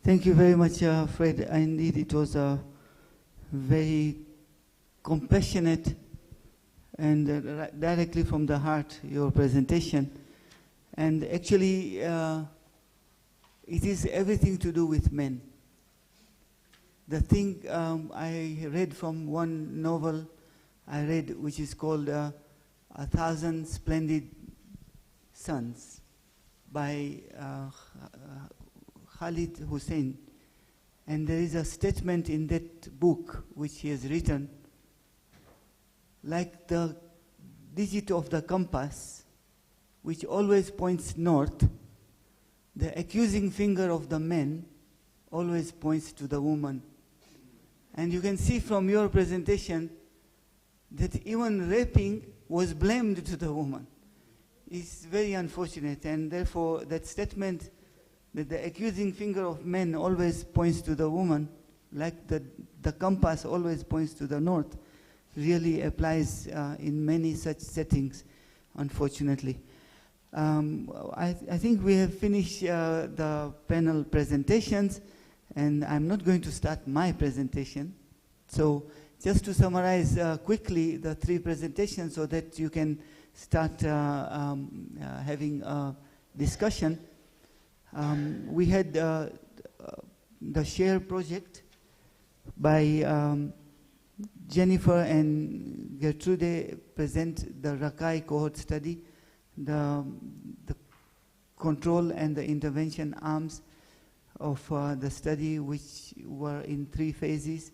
Thank you very much, Fred. Indeed, it was a very compassionate and directly from the heart, your presentation. And actually, it is everything to do with men. The thing I read from one novel I read, which is called 1,000 Splendid Suns by Khalid Hussein. And there is a statement in that book which he has written, like the digit of the compass, which always points north, the accusing finger of the man always points to the woman. And you can see from your presentation that even raping was blamed to the woman. It's very unfortunate, and therefore that statement that the accusing finger of men always points to the woman, like the compass always points to the north, really applies in many such settings, unfortunately. I think we have finished the panel presentations, and I'm not going to start my presentation. So just to summarize quickly the three presentations so that you can start having a discussion. We had the SHARE project by Jennifer and Gertrude present the Rakai cohort study, the control and the intervention arms of the study, which were in 3 phases.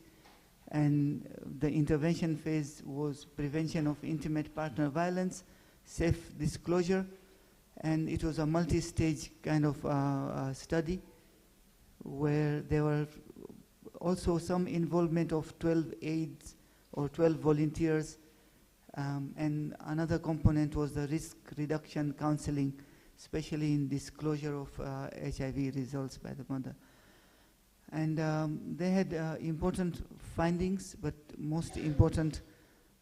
And the intervention phase was prevention of intimate partner violence, safe disclosure, and it was a multi-stage kind of study where there were also some involvement of 12 aides or 12 volunteers, and another component was the risk reduction counseling, especially in disclosure of HIV results by the mother. And they had important findings, but most important,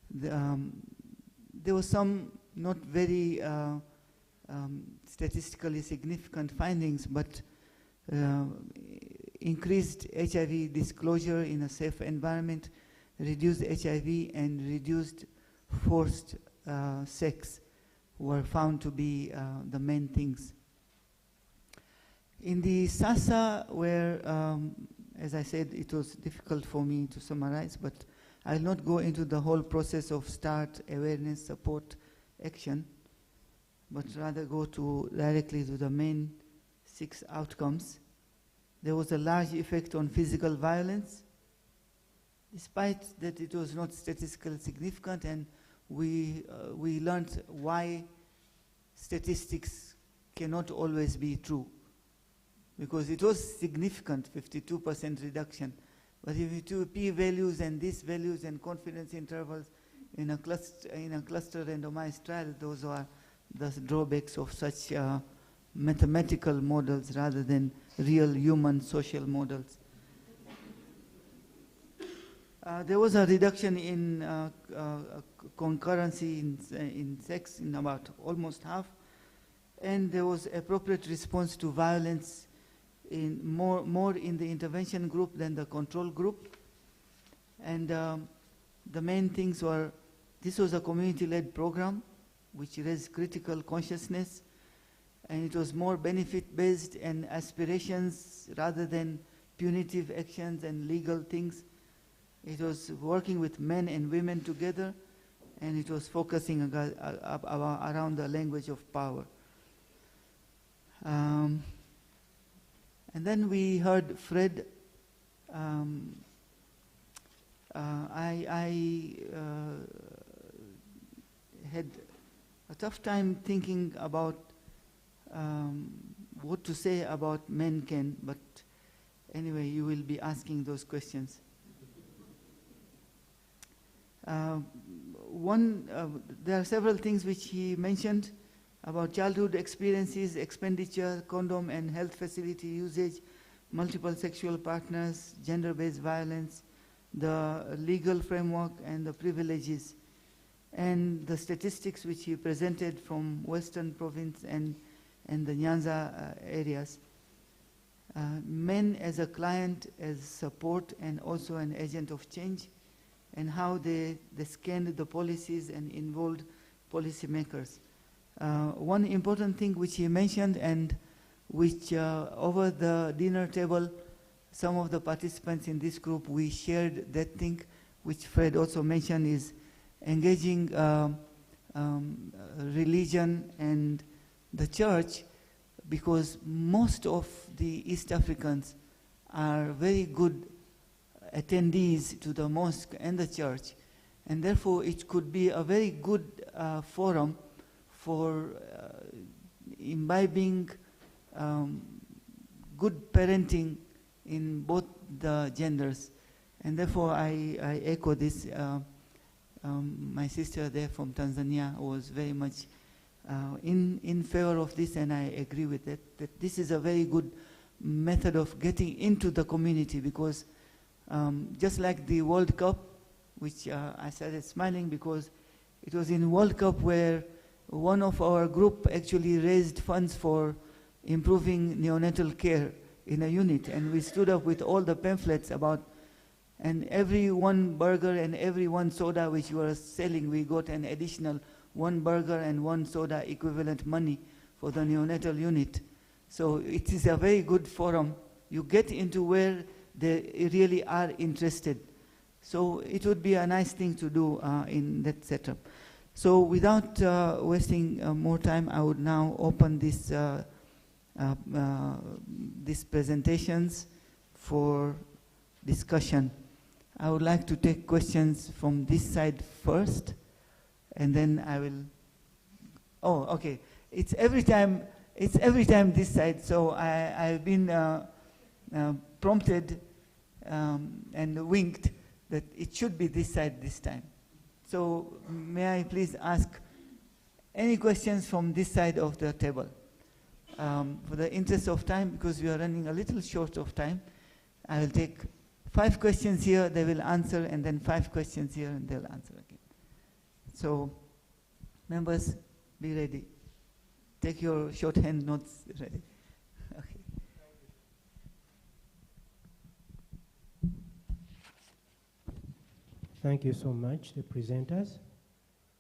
there was some not very statistically significant findings, but increased HIV disclosure in a safe environment, reduced HIV, and reduced forced sex were found to be the main things. In the SASA, where, as I said, it was difficult for me to summarize, but I'll not go into the whole process of START, awareness, support, action, but rather go directly to the main 6 outcomes. There was a large effect on physical violence, despite that it was not statistically significant, and we learned why statistics cannot always be true. Because it was significant, 52% reduction. But if you do p-values and these values and confidence intervals in a cluster randomized trial, those are the drawbacks of such mathematical models rather than real human social models. There was a reduction in concurrency in sex in about almost half, and there was appropriate response to violence in more in the intervention group than the control group. And the main things were, this was a community-led program which raised critical consciousness, and it was more benefit-based and aspirations rather than punitive actions and legal things. It was working with men and women together, and it was focusing around the language of power. And then we heard Fred. I had a tough time thinking about what to say about men can, but anyway, you will be asking those questions. There are several things which he mentioned about childhood experiences, expenditure, condom and health facility usage, multiple sexual partners, gender-based violence, the legal framework and the privileges, and the statistics which he presented from Western province and the Nyanza areas. men as a client, as support, and also an agent of change, and how they scanned the policies and involved policymakers. One important thing which he mentioned, and which over the dinner table, some of the participants in this group, we shared that thing, which Fred also mentioned, is engaging religion and the church, because most of the East Africans are very good attendees to the mosque and the church, and therefore it could be a very good forum for imbibing good parenting in both the genders. And therefore I echo this. My sister there from Tanzania was very much in favor of this, and I agree with it, that this is a very good method of getting into the community, because just like the World Cup, which I started smiling because it was in World Cup where one of our group actually raised funds for improving neonatal care in a unit, and we stood up with all the pamphlets about, and every one burger and every one soda which we were selling, we got an additional one burger and one soda equivalent money for the neonatal unit. So it is a very good forum. You get into where they really are interested. So it would be a nice thing to do in that setup. So without wasting more time, I would now open this these presentations for discussion. I would like to take questions from this side first, and then I will. Oh, okay. It's every time this side. So I've been prompted and winked that it should be this side this time. So may I please ask any questions from this side of the table? For the interest of time, because we are running a little short of time, I will take 5 questions here, they will answer, and then 5 questions here, and they'll answer again. So, members, be ready. Take your shorthand notes ready. Okay. Thank you so much, the presenters.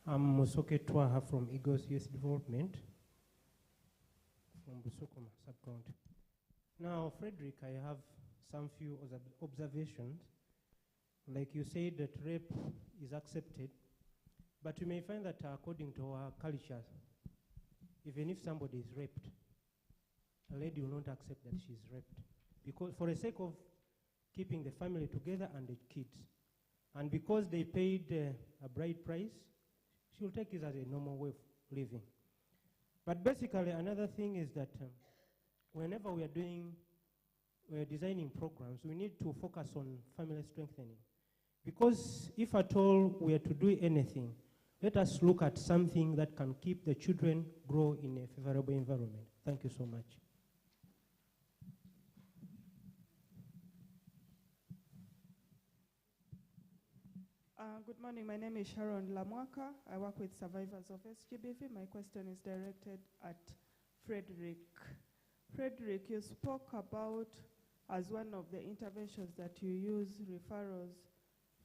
I'm Musoke Twaha from Eagles Youth Development from Busukuma sub-county. Now, Frederick, I have some few observations. Like you said, that rape is accepted, but you may find that according to our culture, even if somebody is raped, a lady will not accept that she's raped, because for the sake of keeping the family together and the kids. And because they paid a bride price, she'll take it as a normal way of living. But basically, another thing is that whenever we're designing programs, we need to focus on family strengthening. Because if at all we are to do anything, let us look at something that can keep the children grow in a favorable environment. Thank you so much. Good morning. My name is Sharon Lamwaka. I work with survivors of SGBV. My question is directed at Frederick. Frederick, you spoke about, as one of the interventions, that you use referrals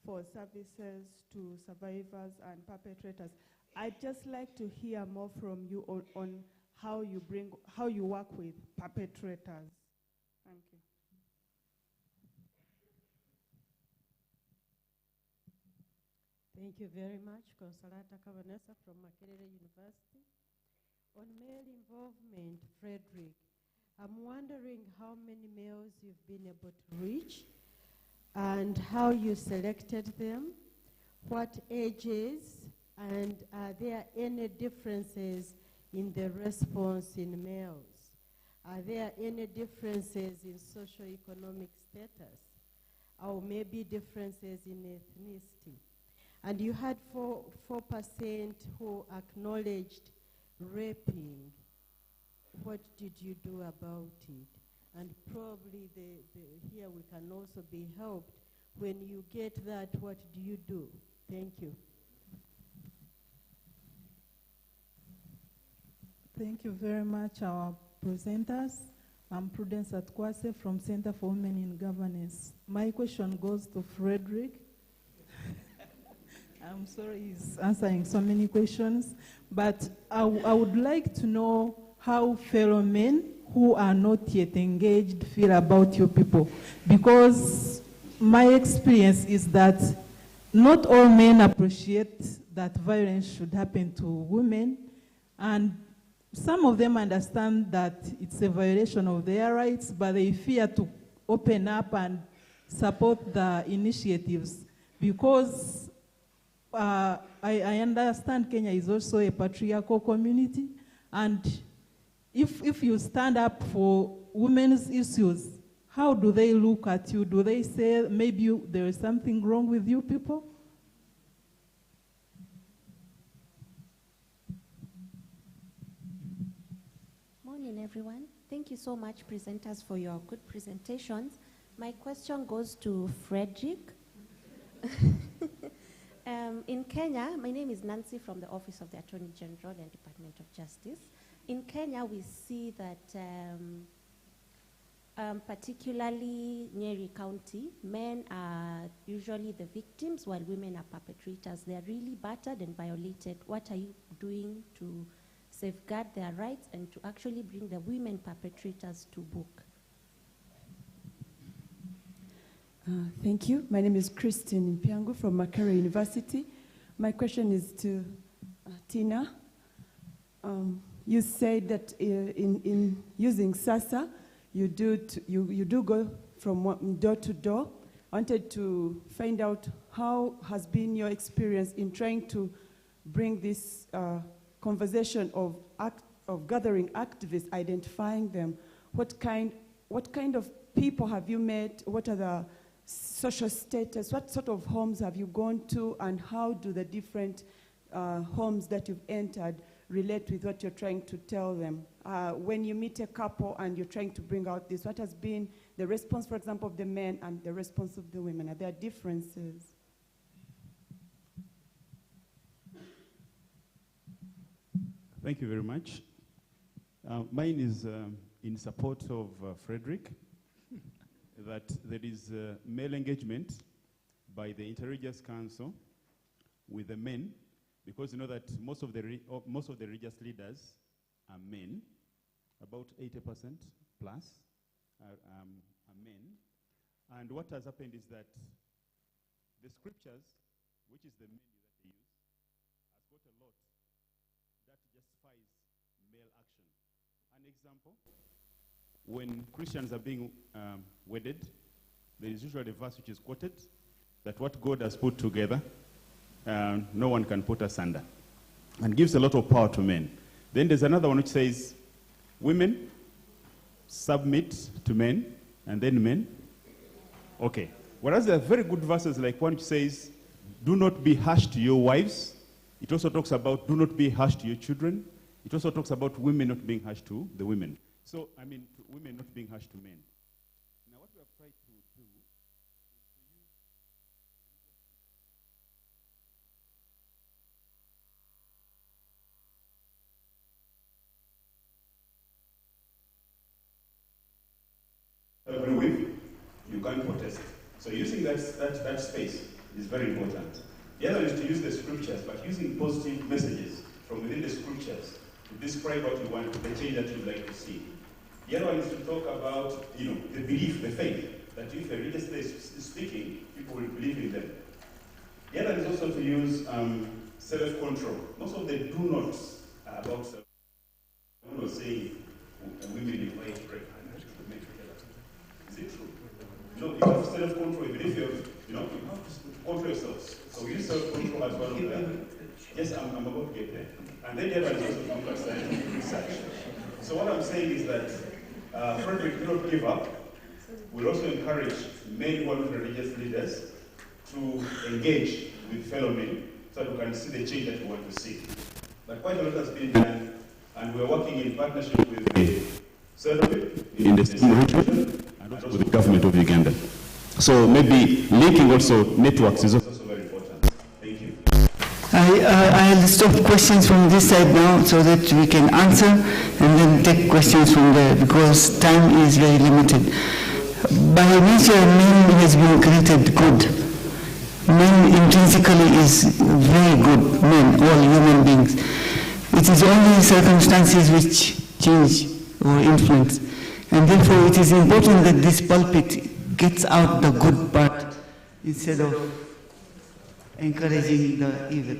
for services to survivors and perpetrators. I'd just like to hear more from you on how you work with perpetrators. Thank you. Thank you very much, Consolata Kavanessa from Makerere University. On male involvement, Frederick, I'm wondering how many males you've been able to reach and how you selected them, what ages, and are there any differences in the response in males? Are there any differences in socioeconomic status, or maybe differences in ethnicity? And you had 4% who acknowledged raping. What did you do about it? And probably here we can also be helped. When you get that, what do you do? Thank you. Thank you very much, our presenters. I'm Prudence Atkwase from Center for Women in Governance. My question goes to Frederick. I'm sorry he's answering so many questions, but I would like to know how fellow men who are not yet engaged feel about your people. Because my experience is that not all men appreciate that violence should happen to women, and some of them understand that it's a violation of their rights, but they fear to open up and support the initiatives because I understand Kenya is also a patriarchal community, and if you stand up for women's issues, how do they look at you? Do they say maybe there is something wrong with you people? Morning, everyone. Thank you so much, presenters, for your good presentations. My question goes to Frederick. In Kenya, my name is Nancy from the Office of the Attorney General and Department of Justice. In Kenya, we see that particularly Nyeri County, men are usually the victims while women are perpetrators. They are really battered and violated. What are you doing to safeguard their rights and to actually bring the women perpetrators to book? Thank you. My name is Christine Mpiangu from Makerere University. My question is to Tina. You said that in using SASA, you do go from door to door. I wanted to find out how has been your experience in trying to bring this conversation of gathering activists, identifying them. What kind of people have you met? What are the social status? What sort of homes have you gone to, and how do the different homes that you've entered relate with what you're trying to tell them? When you meet a couple and you're trying to bring out this, what has been the response, for example, of the men and the response of the women? Are there differences? Thank you very much. Mine is in support of Frederick, that there is male engagement by the Interreligious Council with the men, because you know that most of the religious leaders are men, about 80% plus are men. And what has happened is that the scriptures, which is the menu that they use, has got a lot that justifies male action. An example, when Christians are being wedded, there is usually a verse which is quoted, that what God has put together, no one can put asunder, and gives a lot of power to men. Then there's another one which says, women submit to men, and then men. Okay. Whereas there are very good verses like one which says, do not be harsh to your wives. It also talks about do not be harsh to your children. It also talks about women not being harsh to the women. So, I mean, to women not being harsh to men. Now, what we have tried to do is to use every week, you can't protest. So using that space is very important. The other is to use the scriptures, but using positive messages from within the scriptures to describe what you want, the change that you'd like to see. The other one is to talk about, the belief, the faith, that if a religious is speaking, people will believe in them. The other is also to use self-control. Most of the do-nots are about self-control. I'm not saying women require to break. Is it true? No, you have self-control. Even if you have, you have to control yourselves. So use self-control as one of them. Yes, I'm about to get there. And then the other is also to look at scientific research. So what I'm saying is that Frederick will not give up. We'll also encourage men who are not religious leaders to engage with fellow men so that we can see the change that we want to see. But quite a lot has been done, and we're working in partnership with the Settlement in the same region and also with the government of Uganda. So maybe linking also networks is also very important. Thank you. I'll stop questions from this side now so that we can answer and then take questions from there because time is very limited. By nature, man has been created good. Man intrinsically is very good, men, all human beings. It is only circumstances which change or influence. And therefore it is important that this pulpit gets out the good part instead of encouraging the evil.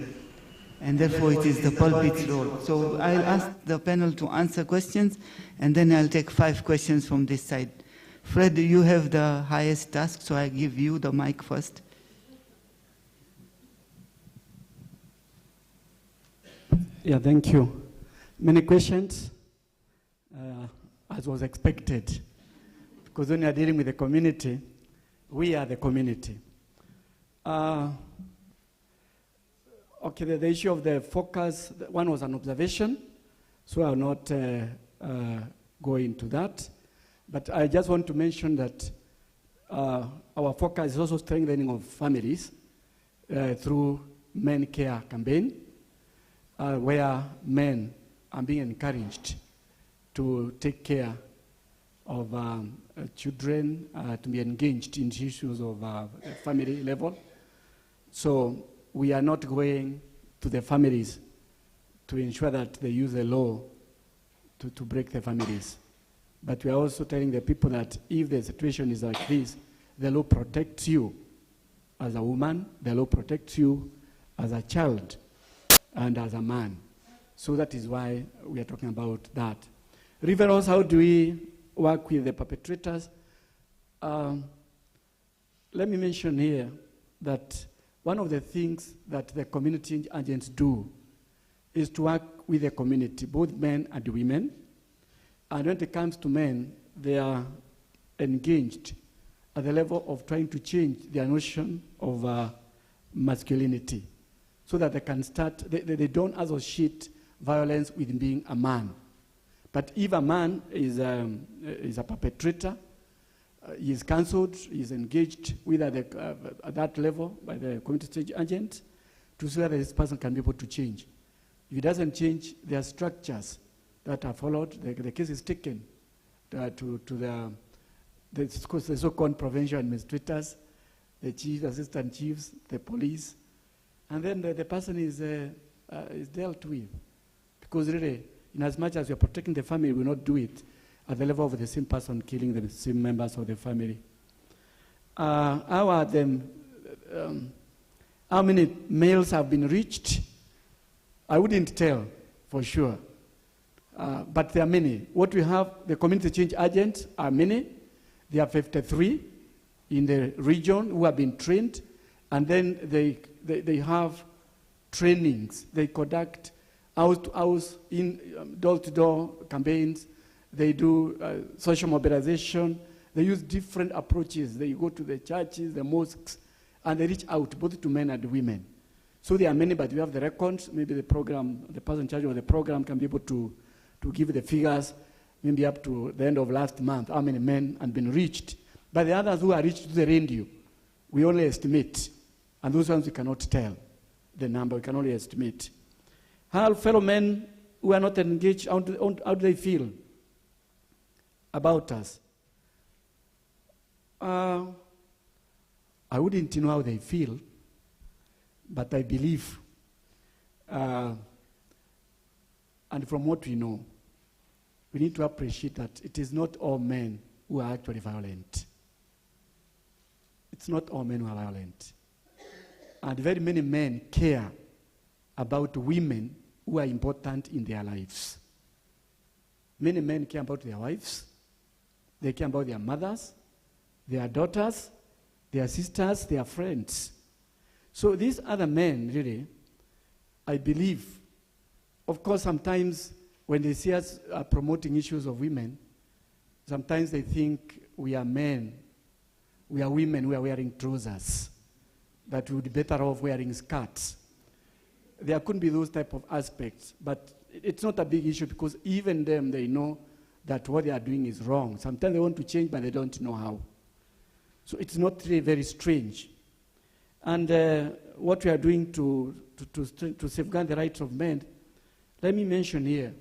And therefore it is the pulpit's role. So I'll ask the panel to answer questions and then I'll take 5 questions from this side. Fred, you have the highest task, so I give you the mic first. Yeah, thank you. Many questions, as was expected. Because when you are dealing with the community, we are the community. Okay, the issue of the focus, one was an observation, so I will not go into that. But I just want to mention that our focus is also strengthening of families through Men Care campaign, where men are being encouraged to take care of children, to be engaged in issues of family level. So we are not going to the families to ensure that they use the law to break the families. But we are also telling the people that if the situation is like this, the law protects you as a woman, the law protects you as a child and as a man. So that is why we are talking about that. Referrals, how do we work with the perpetrators? Let me mention here that one of the things that the community agents do is to work with the community, both men and women. And when it comes to men, they are engaged at the level of trying to change their notion of masculinity so that they can start, they don't associate violence with being a man. But if a man is a perpetrator, he is cancelled, he is engaged with at that level by the community agent to see whether this person can be able to change. If he doesn't change, there are structures that are followed. The case is taken to the so-called provincial administrators, the chiefs, assistant chiefs, the police, and then the person is dealt with. Because really, in as much as we are protecting the family, we will not do it at the level of the same person killing the same members of the family. How many males have been reached? I wouldn't tell for sure. But there are many. What we have, the community change agents are many. There are 53 in the region who have been trained. And then they have trainings. They conduct house-to-house, door-to-door campaigns. They do social mobilization. They use different approaches. They go to the churches, the mosques, and they reach out both to men and women. So there are many, but we have the records. Maybe the person in charge of the program can be able to give the figures, maybe up to the end of last month, how many men have been reached. But the others who are reached to the radio, we only estimate. And those ones we cannot tell the number, we can only estimate. How fellow men who are not engaged, how do they feel about us? I wouldn't know how they feel, but I believe, and from what we know, we need to appreciate that it is not all men who are actually violent. It's not all men who are violent. And very many men care about women who are important in their lives. Many men care about their wives. They care about their mothers, their daughters, their sisters, their friends. So these other men, really, I believe, of course, sometimes when they see us promoting issues of women, sometimes they think we are men, we are women, we are wearing trousers, that we would be better off wearing skirts. There couldn't be those type of aspects, but it's not a big issue because even them, they know that what they are doing is wrong. Sometimes they want to change, but they don't know how. So it's not really very strange. And what we are doing to safeguard the rights of men, let me mention here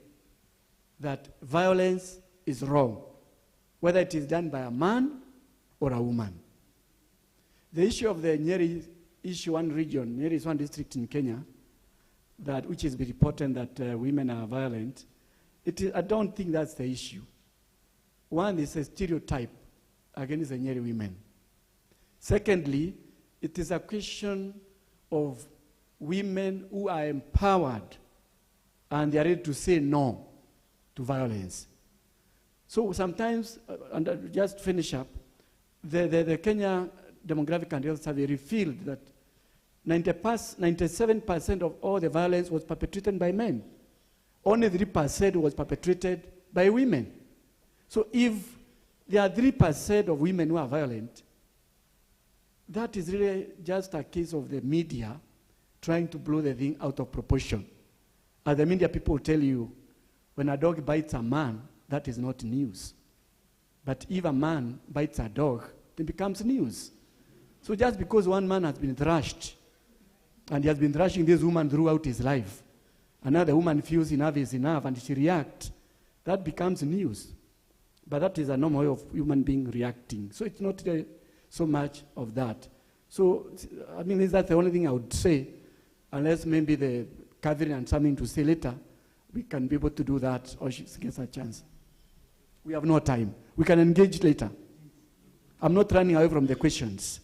that violence is wrong, whether it is done by a man or a woman. The issue of the Nyeri issue, one region, Nyeri is one district in Kenya, which is reported that women are violent. I don't think that's the issue. One is a stereotype against the Nyeri women. Secondly, it is a question of women who are empowered and they are ready to say no to violence. So sometimes, and just finish up, the Kenya Demographic and Health Survey revealed that 97% of all the violence was perpetrated by men. Only 3% was perpetrated by women. So if there are 3% of women who are violent, that is really just a case of the media trying to blow the thing out of proportion. As the media people tell you, when a dog bites a man, that is not news. But if a man bites a dog, it becomes news. So just because one man has been thrashed, and he has been thrashing this woman throughout his life, another woman feels enough is enough, and she reacts, that becomes news. But that is a normal way of human being reacting. So it's not so much of that. So, I mean, is that the only thing I would say? Unless maybe the Catherine has something to say later, we can be able to do that, or she gets a chance. We have no time. We can engage later. I'm not running away from the questions.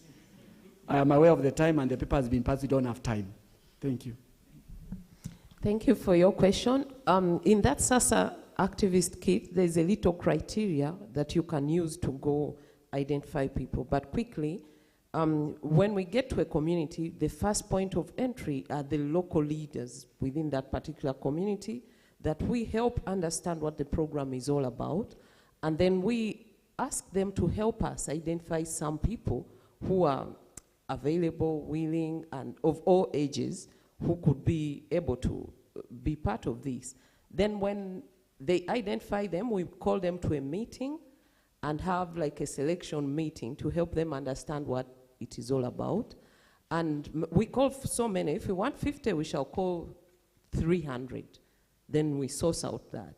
I am aware of the time, and the paper has been passed. We don't have time. Thank you. Thank you for your question. In that SASA activist kit, there's a little criteria that you can use to go identify people. But quickly, when we get to a community, the first point of entry are the local leaders within that particular community that we help understand what the program is all about. And then we ask them to help us identify some people who are available, willing, and of all ages who could be able to be part of this. Then when they identify them, we call them to a meeting and have like a selection meeting to help them understand what it is all about. And we call so many. If we want 50, we shall call 300. Then we source out that.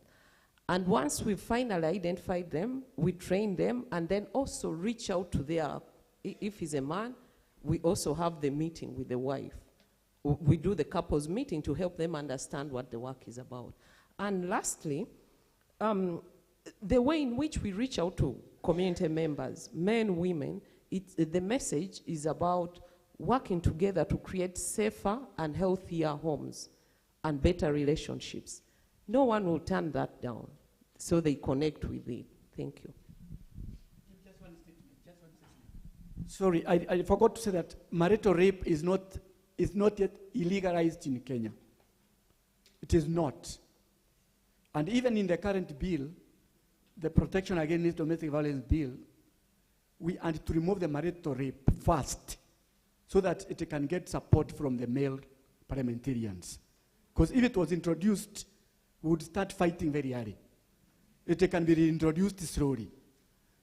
And once we finally identified them, we train them and then also reach out to their, if he's a man, we also have the meeting with the wife. We do the couples meeting to help them understand what the work is about. And lastly, the way in which we reach out to community members, men, women, the message is about working together to create safer and healthier homes and better relationships. No one will turn that down, so they connect with it. Thank you. Just one statement. Sorry, I forgot to say that marital rape is not yet illegalized in Kenya. It is not. And even in the current bill, the Protection Against Domestic Violence bill, we had to remove the marital rape first so that it can get support from the male parliamentarians. Because if it was introduced, we would start fighting very early. It can be reintroduced slowly.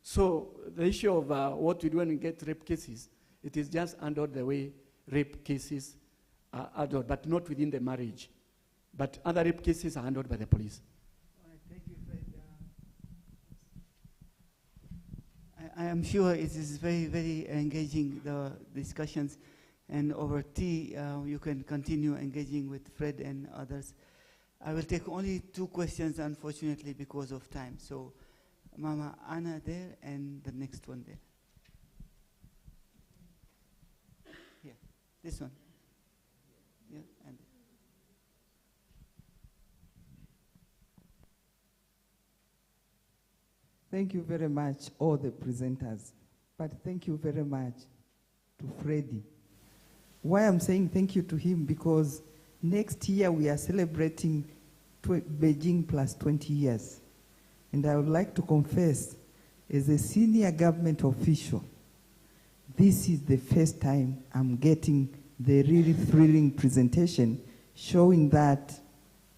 So the issue of what we do when we get rape cases, it is just handled the way rape cases are handled, but not within the marriage. But other rape cases are handled by the police. All right, thank you, Fred. I am sure it is very, very engaging, the discussions. And over tea, you can continue engaging with Fred and others. I will take only 2 questions, unfortunately, because of time. So, Mama Anna there, and the next one there. Here, this one. Yeah, and Thank you very much, all the presenters. But thank you very much to Freddie. Why I'm saying thank you to him, because next year we are celebrating Beijing plus 20 years. And I would like to confess, as a senior government official, this is the first time I'm getting the really thrilling presentation showing that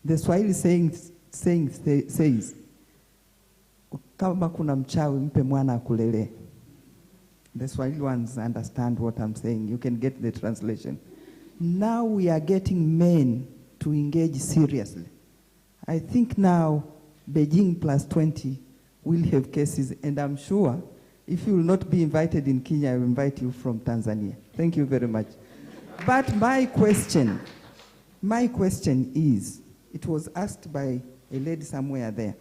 the Swahili saying says, kama kuna mchawi mpe mwana akulele. The Swahili ones understand what I'm saying. You can get the translation. now we are getting men to engage seriously. I think now Beijing plus 20 will have cases, and I'm sure if you will not be invited in Kenya, I will invite you from Tanzania. Thank you very much. But my question is, it was asked by a lady somewhere there,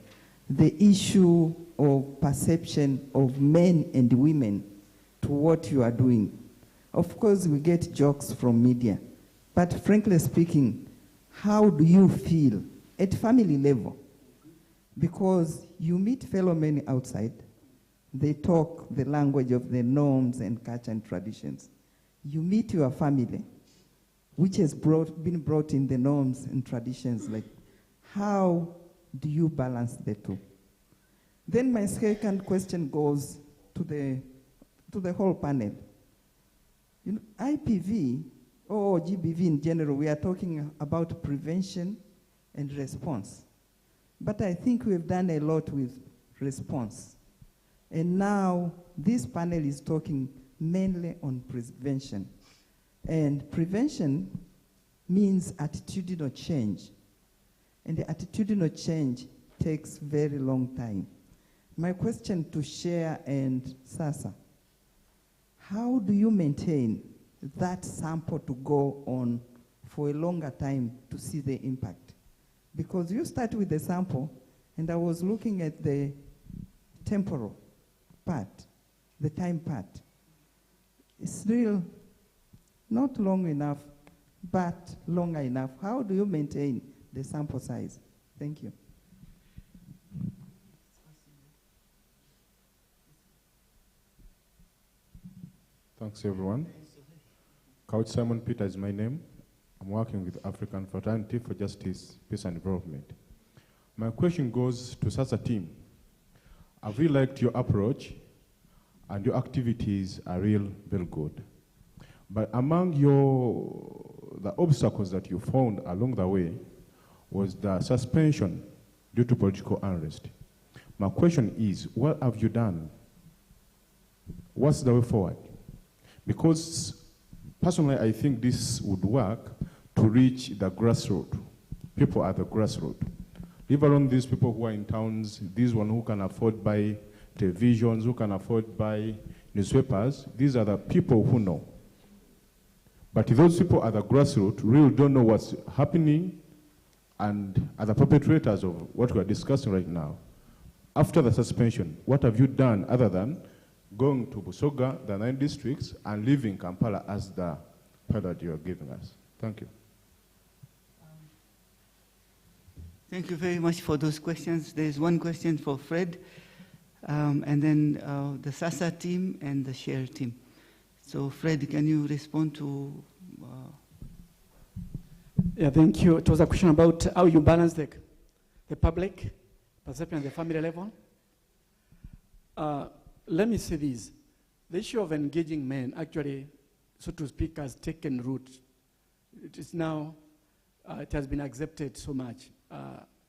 the issue of perception of men and women to what you are doing. Of course, we get jokes from media, but frankly speaking, how do you feel at family level? Because you meet fellow men outside, they talk the language of the norms and culture and traditions. You meet your family, which has been brought in the norms and traditions, like how do you balance the two? Then my second question goes to the whole panel. You know, IPV or GBV in general, we are talking about prevention and response. But I think we've done a lot with response. And now this panel is talking mainly on prevention. And prevention means attitudinal change. And the attitudinal change takes very long time. My question to Cher and Sasa, how do you maintain that sample to go on for a longer time to see the impact? Because you start with the sample, and I was looking at the temporal part, the time part. It's still not long enough, but longer enough. How do you maintain the sample size? Thank you. Thanks, everyone. Coach Simon Peter is my name. I'm working with African Fraternity for Justice, Peace and Development. My question goes to SASA team. Have you liked your approach, and your activities are very good? But among the obstacles that you found along the way was the suspension due to political unrest. My question is, what have you done? What's the way forward? Because personally, I think this would work to reach the grassroots, people at the grassroots. Leave alone these people who are in towns, these ones who can afford buy televisions, who can afford buy newspapers. These are the people who know. But those people at the grassroots really don't know what's happening and are the perpetrators of what we're discussing right now. After the suspension, what have you done other than going to Busoga, the 9 districts, and leaving Kampala as the pilot you're giving us? Thank you. Thank you very much for those questions. There's one question for Fred, and then the SASA team and the SHARE team. So Fred, can you respond to? Yeah, thank you. It was a question about how you balance the public perception at the family level. Let me say this. The issue of engaging men actually, so to speak, has taken root. It is now, it has been accepted so much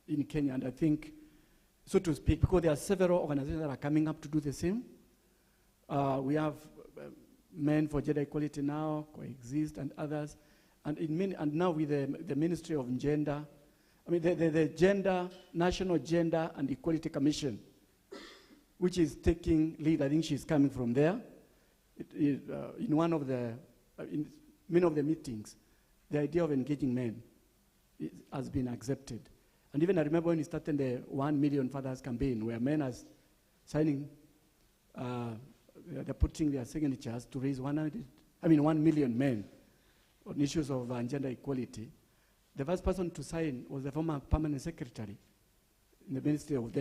in Kenya, and I think, so to speak, because there are several organizations that are coming up to do the same. We have Men for Gender Equality now, Coexist, and others. And now with the Ministry of Gender, I mean the National Gender and Equality Commission, which is taking lead. I think she's coming from there. In one of the, in many of the meetings, the idea of engaging men has been accepted. And even I remember when we started the 1 Million Fathers campaign, where men are signing, they're putting their signatures to raise 1 million men on issues of gender equality. The first person to sign was the former permanent secretary in the Ministry of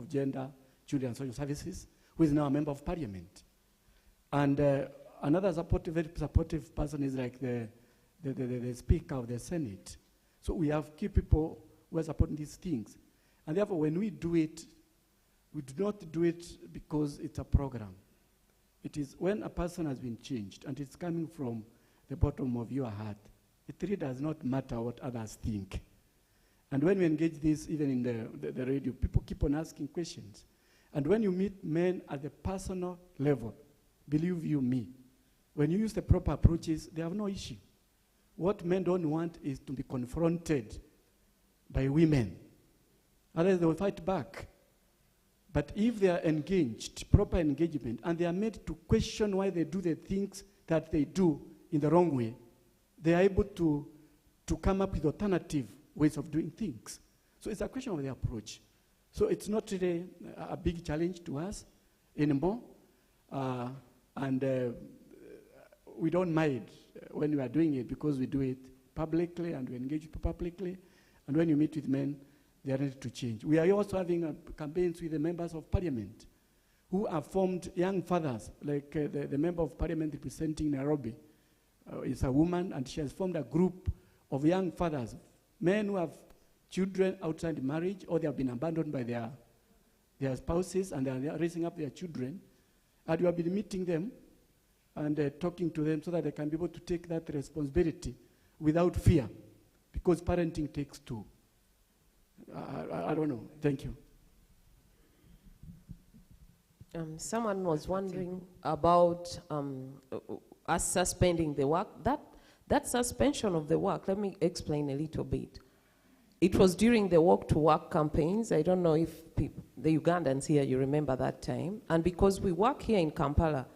Gender, Children and Social Services, who is now a member of Parliament. And another very supportive person is like the Speaker of the Senate. So we have key people who are supporting these things. And therefore, when we do it, we do not do it because it's a program. It is when a person has been changed and it's coming from the bottom of your heart, it really does not matter what others think. And when we engage this, even in the radio, people keep on asking questions. And when you meet men at the personal level, believe you me, when you use the proper approaches, they have no issue. what men don't want is to be confronted by women. Otherwise, they will fight back. But if they are engaged, proper engagement, and they are made to question why they do the things that they do in the wrong way, they are able to come up with alternative ways of doing things. So it's a question of the approach. So it's not really a big challenge to us anymore. We don't mind when we are doing it because we do it publicly and we engage people publicly. And when you meet with men, they are ready to change. We are also having campaigns with the members of parliament who have formed young fathers, like the member of parliament representing Nairobi is a woman, and she has formed a group of young fathers, men who have children outside marriage or they have been abandoned by their spouses and they are raising up their children. And we have been meeting them and talking to them so that they can be able to take that responsibility without fear, because parenting takes two. I don't know. Thank you. Someone was wondering about us suspending the work. That suspension of the work, let me explain a little bit. It was during the Walk to Work campaigns. I don't know if the Ugandans here, you remember that time. And because we work here in Kampala,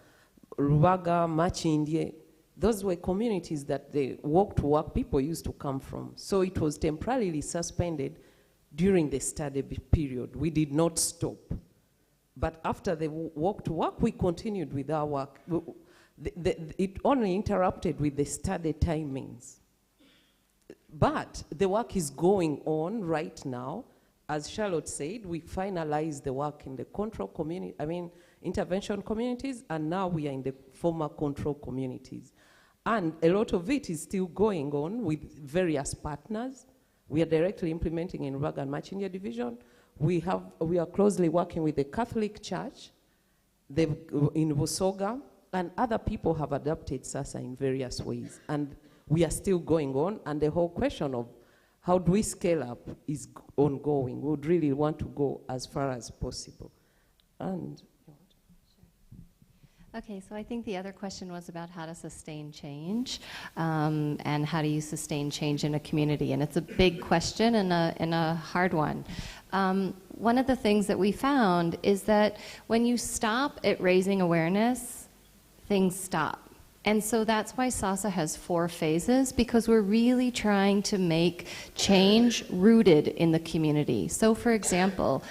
Rubaga, Machindye, those were communities that the Walk to Work people used to come from. So it was temporarily suspended during the study period. We did not stop. But after the Walk to Work, we continued with our work. It only interrupted with the study timings. But the work is going on right now. As Charlotte said, we finalized the work in the control community, intervention communities, and now we are in the former control communities. And a lot of it is still going on with various partners. We are directly implementing in Rubaga and Machindye division. We are closely working with the Catholic Church, in Busoga, and other people have adopted SASA in various ways. And we are still going on, and the whole question of how do we scale up is ongoing. We would really want to go as far as possible. And okay, so I think the other question was about how to sustain change, and how do you sustain change in a community, and it's a big question and a hard one. One of the things that we found is that when you stop at raising awareness, things stop. And so that's why SASA has 4 phases, because we're really trying to make change rooted in the community. So for example,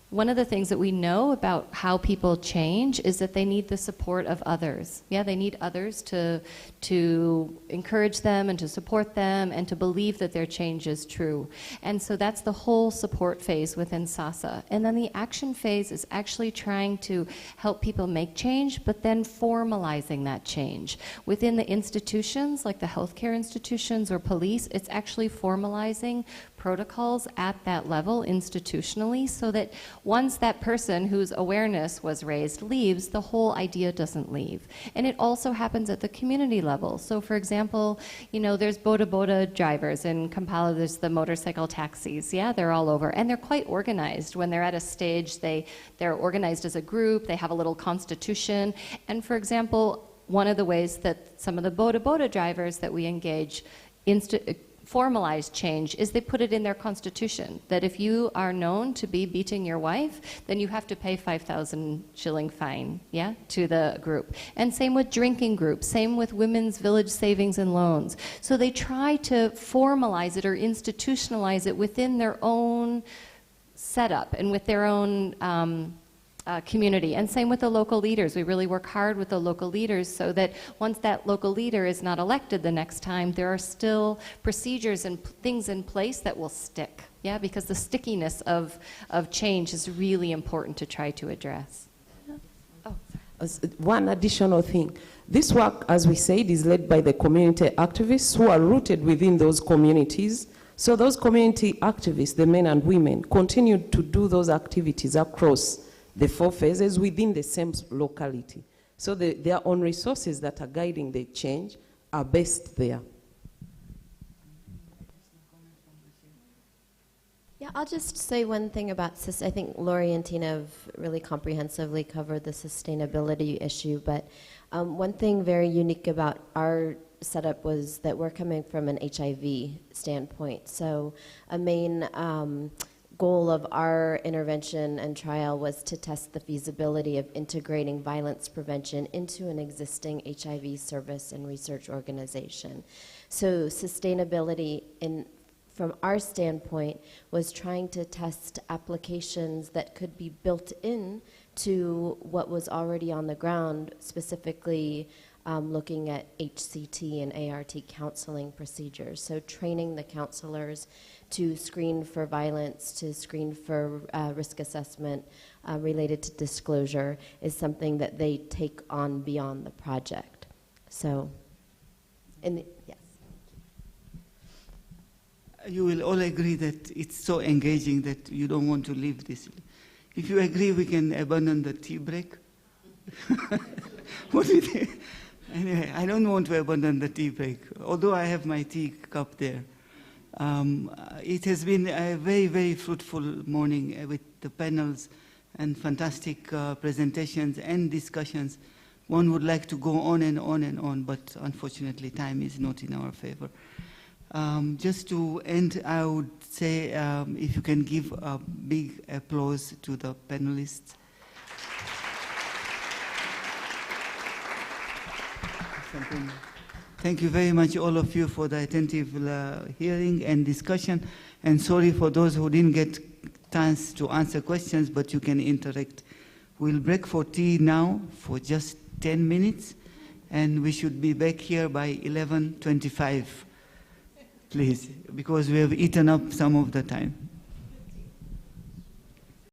one of the things that we know about how people change is that they need the support of others. Yeah, they need others to encourage them and to support them and to believe that their change is true. And so that's the whole support phase within SASA. And then the action phase is actually trying to help people make change, but then formalizing that change. Within the institutions, like the healthcare institutions or police, it's actually formalizing protocols at that level institutionally, so that once that person whose awareness was raised leaves, the whole idea doesn't leave. And it also happens at the community level. So for example, there's boda drivers in Kampala, there's the motorcycle taxis. Yeah, they're all over, and they're quite organized. When they're at a stage, they're organized as a group, they have a little constitution. And for example, one of the ways that some of the boda drivers that we engage formalized change is they put it in their constitution that if you are known to be beating your wife, then you have to pay 5,000 shilling fine, yeah, to the group. And same with drinking groups, same with women's village savings and loans. So they try to formalize it or institutionalize it within their own setup and with their own community. And same with the local leaders. We really work hard with the local leaders so that once that local leader is not elected the next time, there are still procedures and things in place that will stick. Yeah, because the stickiness of change is really important to try to address. Oh, one additional thing. This work, as we said, is led by the community activists who are rooted within those communities. So those community activists, the men and women, continue to do those activities across the 4 phases within the same locality. So their own resources that are guiding the change are based there. Yeah, I'll just say one thing about, I think Lori and Tina have really comprehensively covered the sustainability issue, but One thing very unique about our setup was that we're coming from an HIV standpoint. So a main goal of our intervention and trial was to test the feasibility of integrating violence prevention into an existing HIV service and research organization. So sustainability from our standpoint was trying to test applications that could be built in to what was already on the ground, specifically looking at HCT and ART counseling procedures. So training the counselors to screen for violence, to screen for risk assessment related to disclosure is something that they take on beyond the project. So, yes. You will all agree that it's so engaging that you don't want to leave this. If you agree, we can abandon the tea break. What do you think? Anyway, I don't want to abandon the tea break, although I have my tea cup there. It has been a very, very fruitful morning with the panels and fantastic presentations and discussions. One would like to go on and on and on, but unfortunately time is not in our favor. Just to end, I would say if you can give a big applause to the panelists. Thank you very much, all of you, for the attentive hearing and discussion. And sorry for those who didn't get chance to answer questions, but you can interact. We'll break for tea now for just 10 minutes, and we should be back here by 11:25, please, because we have eaten up some of the time.